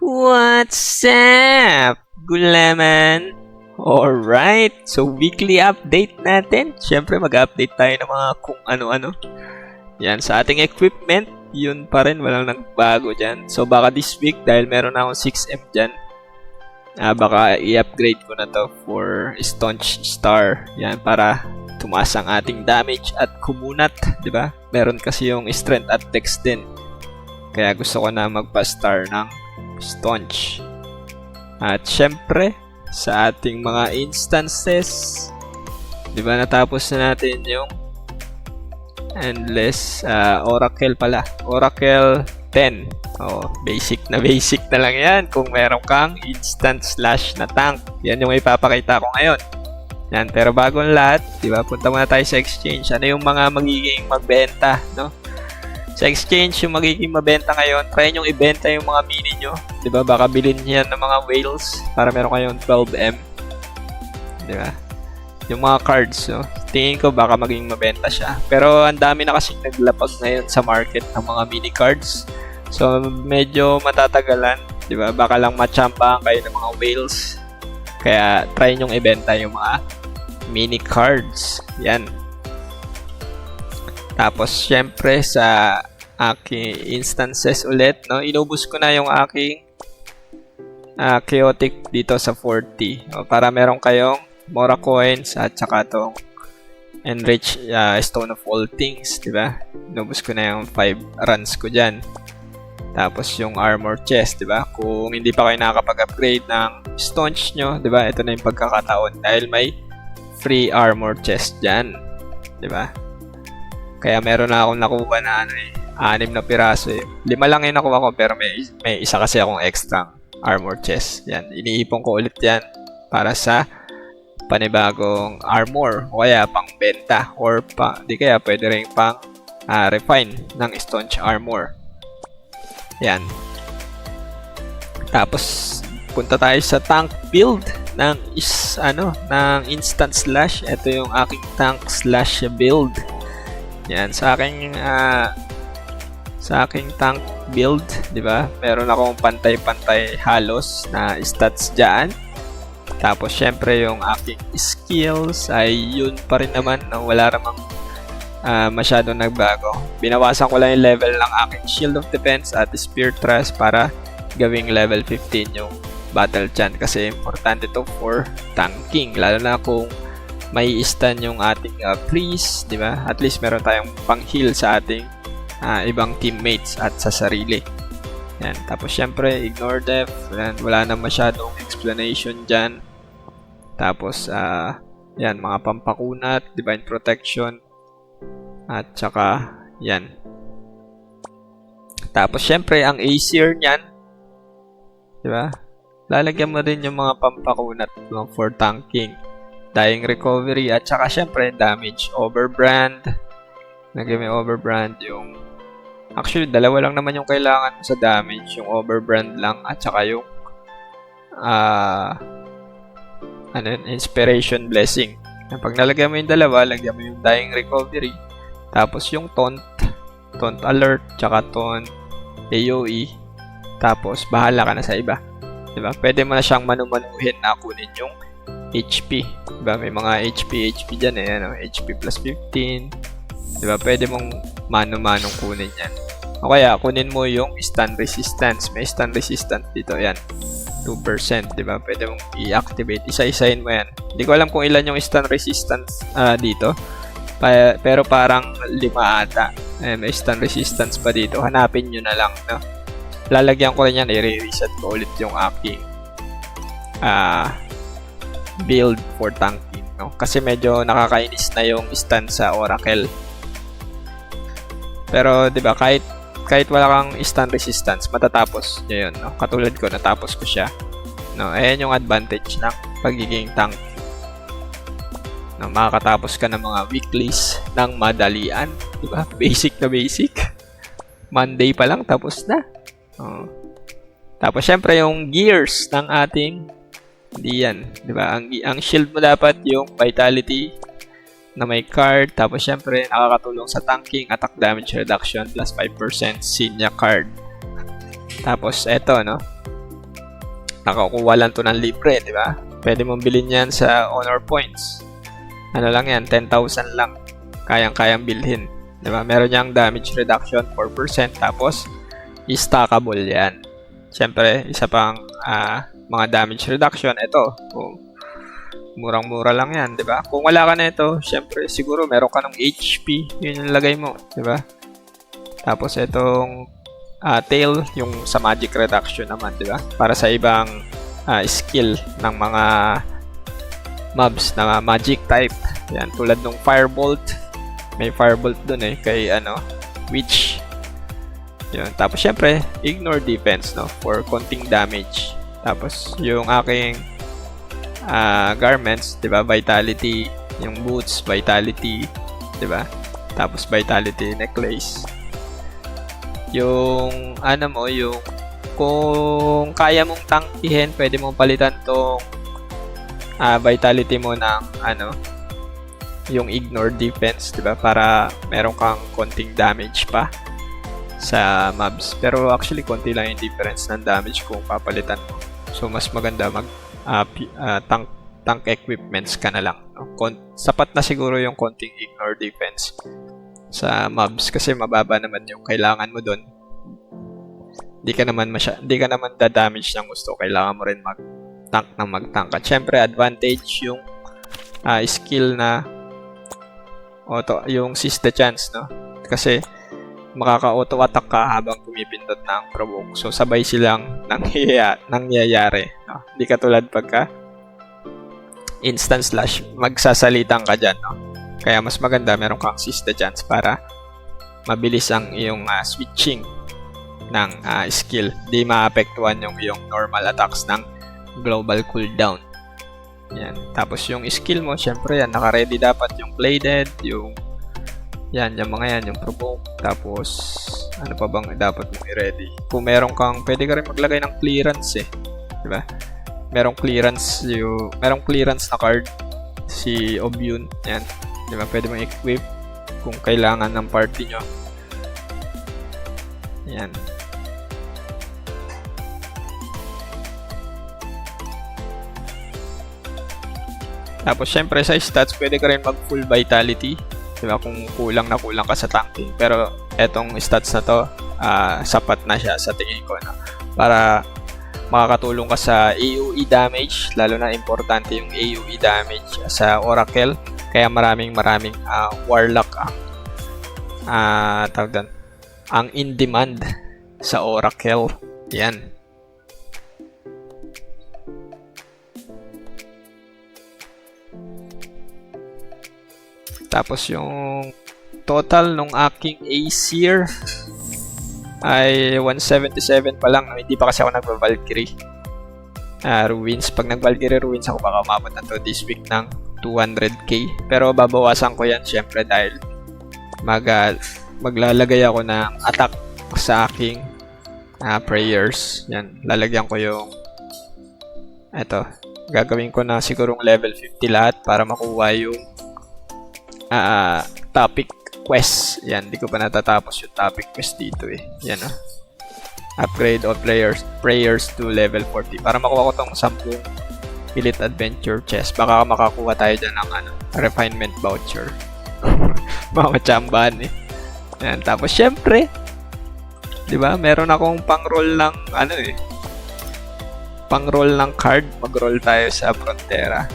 What's up, Gulaman? Alright, so weekly update natin. Siyempre mag-update tayo ng mga kung ano-ano. Yan, sa ating equipment, yun pa rin, walang nagbago dyan. So baka this week, dahil meron na akong 6M dyan, baka i-upgrade ko na to for Staunch Star. Yan, para tumaas ang ating damage at kumunat, di ba? Meron kasi yung strength at dex din. Kaya gusto ko na magpa-star ng Staunch. At syempre, sa ating mga instances, di ba natapos na natin yung Endless Oracle pala. Oracle 10. Oh, basic na lang yan. Kung meron kang instant slash na tank. Yan yung ipapakita ko ngayon. Yan, pero bago ang lahat, di ba, punta muna tayo sa exchange. Ano yung mga magiging magbenta, no? Sa exchange, yung magiging mabenta ngayon, try nyo ibenta yung mga mini nyo. Diba? Baka bilhin nyo yan ng mga whales para meron kayong 12M. Diba? Yung mga cards, no? Tingin ko baka maging mabenta siya. Pero ang dami na kasing naglapag ngayon sa market ng mga mini cards. So, medyo matatagalan. Diba? Baka lang matsambahan kayo ng mga whales. Kaya, try nyo ibenta yung mga mini cards. Yan. Tapos, syempre, sa aking instances ulit, no? Inubos ko na yung aking chaotic dito sa 40. O, para meron kayong Mora coins at saka itong Enrich Stone of All Things, diba? Inubos ko na yung 5 runs ko dyan. Tapos, yung armor chest, diba? Kung hindi pa kayo nakakapag-upgrade ng staunch nyo, diba? Ito na yung pagkakataon dahil may free armor chest dyan, diba? Kaya meron na akong nakuha na 6 na piraso eh. 5 lang yung nakuha ko pero may isa kasi akong extra armor chest. Yan, iniipon ko ulit yan para sa panibagong armor o kaya pang benta or di kaya pwede rin pang refine ng staunch armor. Yan. Tapos punta tayo sa tank build ng instant slash. Ito yung aking tank slash build. Yan, sa aking tank build, di ba? Meron akong pantay-pantay halos na stats diyan. Tapos syempre yung aking skills ay yun pa rin naman, no? Wala namang masyadong nagbago. Binawasan ko lang yung level ng aking Shield of Defense at Spear Thrust para gawing level 15 yung battle chant kasi importante to for tanking, lalo na kung may stun yung ating priest, di ba? At least meron tayong pang-heal sa ating ibang teammates at sa sarili. Yan. Tapos syempre, ignore death. Wala na masyadong explanation dyan. Tapos, yan, mga pampakunat, divine protection. At saka, yan. Tapos syempre, ang Aesir nyan, di ba? Lalagyan mo din yung mga pampakunat for tanking. Dying recovery at saka syempre damage overbrand. Lagyan mo overbrand yung actually dalawa lang naman yung kailangan sa damage, yung overbrand lang at saka yung inspiration blessing. Pag nalagyan mo yung dalawa, lagyan mo yung dying recovery tapos yung taunt alert tsaka taunt AoE tapos bahala ka na sa iba, diba? Pwede mo na siyang manumanuhin na kunin yung HP, diba? May mga HP dyan eh, ano? HP plus 15, diba? Pwede mong mano-manong kunin yan. O kaya, kunin mo yung stun resistance. May stun resistance dito, yan. 2%, diba? Pwede mong i-activate. Isa-isahin mo yan. Hindi ko alam kung ilan yung stun resistance dito. Pero parang 5 ata. May stun resistance pa dito. Hanapin nyo na lang, no? Lalagyan ko rin yan. I-reset ko ulit yung aking build for tanking, no? Kasi medyo nakakainis na yung stun sa Oracle. Pero 'di ba, kahit wala kang stun resistance, matatapos niya 'yon, no? Katulad ko, natapos ko siya. No, ayan yung advantage ng pagiging tank. No, makakatapos ka ng mga weeklies ng madalian, 'di ba? Basic na basic. Monday pa lang tapos na. Oh. Tapos syempre yung gears ng ating hindi yan, di ba? Ang shield mo dapat yung vitality na may card. Tapos syempre nakakatulong sa tanking, attack damage reduction plus 5% Sinya card. Tapos eto, no? nakakuha lang to ng libre, di ba? Pwede mong bilhin yan sa Honor Points. Ano lang yan, 10,000 lang. Kayang-kayang bilhin. Di ba? Meron niyang damage reduction 4%, tapos stackable yan. Siyempre, isa pang mga damage reduction. Ito, murang-mura lang yan, di ba? Kung wala ka na ito, siyempre, siguro meron ka ng HP. Yun yung lagay mo, di ba? Tapos itong tail, yung sa magic reduction naman, di ba? Para sa ibang skill ng mga mobs na magic type. Yan, tulad ng firebolt. May firebolt dun kay witch. Yun. Tapos syempre, ignore defense, no? For konting damage. Tapos yung aking garments, 'di ba? Vitality, yung boots, vitality, 'di ba? Tapos vitality necklace. Yung yung kung kaya mong tangkihin, pwede mong palitan tong vitality mo ng yung ignore defense, 'di ba? Para meron kang konting damage pa sa mobs. Pero actually konti lang yung difference ng damage kung papalitan mo. So mas maganda mag tank equipments ka na lang, no? Sapat na siguro yung konting ignore defense sa mobs kasi mababa naman yung kailangan mo doon. Di ka naman da-damage ng gusto. Kailangan mo rin mag-tank. At syempre advantage yung skill na yung seize the chance, no? Kasi makaka-auto attack ka habang pumipindot ng provoke. So sabay silang nangyayari, no? Hindi katulad pagka instant slash magsasalitan ka dyan, no? Kaya mas maganda meron kang seize the chance para mabilis ang iyong switching ng skill. Di maapektuhan yung iyong normal attacks ng global cooldown. Yan. Tapos yung skill mo, syempre yan, naka-ready dapat yung play dead, yung yung mga yan, yung provoke. Tapos, ano pa bang dapat mong i-ready? Kung meron kang, pwede ka rin maglagay ng clearance diba? Merong clearance na card, si Obune, yan. Diba? Pwede mong equip kung kailangan ng party nyo. Yan. Tapos, syempre sa stats, pwede ka rin mag full vitality. Diba? Kung kulang ka sa tanking. Pero etong stats na to, sapat na siya sa tingin ko, no? Para makakatulong ka sa AoE damage. Lalo na importante yung AoE damage sa Oracle. Kaya maraming warlock ang in demand sa Oracle. Yan. Tapos yung total nung aking Aesir ay 177 pa lang. Hindi pa kasi ako nagva-Valkyrie Ruins. Pag nag-Valkyrie Ruins ako, baka umabot na to this week ng 200k. Pero babawasan ko yan syempre dahil maglalagay ako ng attack sa aking prayers. Yan, lalagyan ko yung gagawin ko na sigurong level 50 lahat para makuha yung topic quest. Yan, di ko pa natatapos yung topic quest dito Yan upgrade all prayers to level 40 para makuha ko tong 10 Elite Adventure chest. Baka makakuha tayo dyan ng refinement voucher. Mamachambahan Yan, tapos syempre, di ba, meron akong pang-roll ng pang-roll ng card. Mag-roll tayo sa Frontera.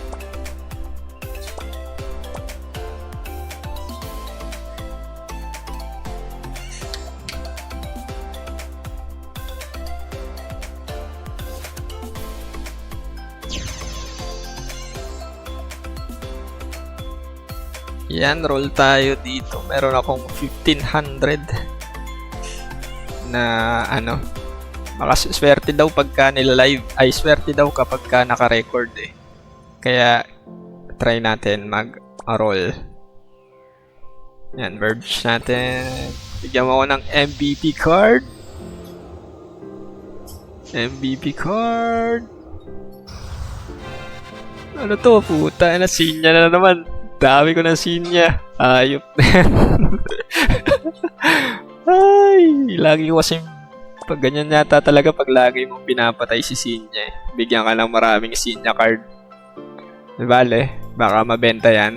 Yan, roll tayo dito. Meron akong 1500 na makaswerte daw pagka nila-live. Ay, swerte daw kapag ka naka-record Kaya, try natin mag-roll. Yan, merge natin. Bigyan mo ako ng MVP card. MVP card. Ano to? Puta, nasinya na naman. Dami ko ng sinya. Ayop na yan. Ay, lagi ko kasi Pag ganyan yata talaga pag lagi mong pinapatay si Sinya eh. Bigyan ka ng maraming Sinya card. Vale, baka mabenta yan.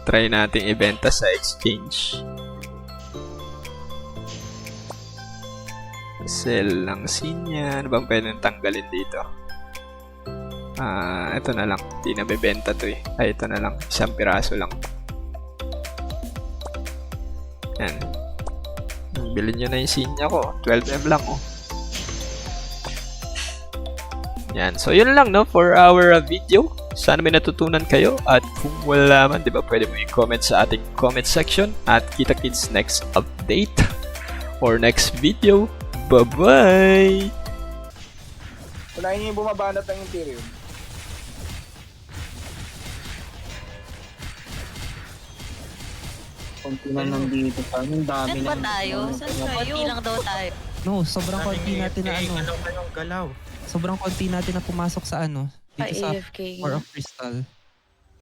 Try nating ibenta sa exchange. Sell ng Sinya. Ano bang pwedeng tanggalin dito? Ito na lang. Hindi na bebenta to eh. Ay, ito na lang. Isang piraso lang. Yan. Bilhin nyo na yung Sinya ko. 12M lang oh. Yan. So, yun lang no for our video. Sana may natutunan kayo. At kung wala man, di ba, pwede mo i-comment sa ating comment section. At kita-kits next update or next video. Bye-bye! Unahin niyo yung bumabanat ng Imperium. Konti na nandito pa. Ang dami Saan ba na. tayo? Konti lang daw tayo. No, sobrang konti natin na ano. Galaw. Sobrang konti natin na pumasok sa ano. Dito sa AFK. Core of Crystal.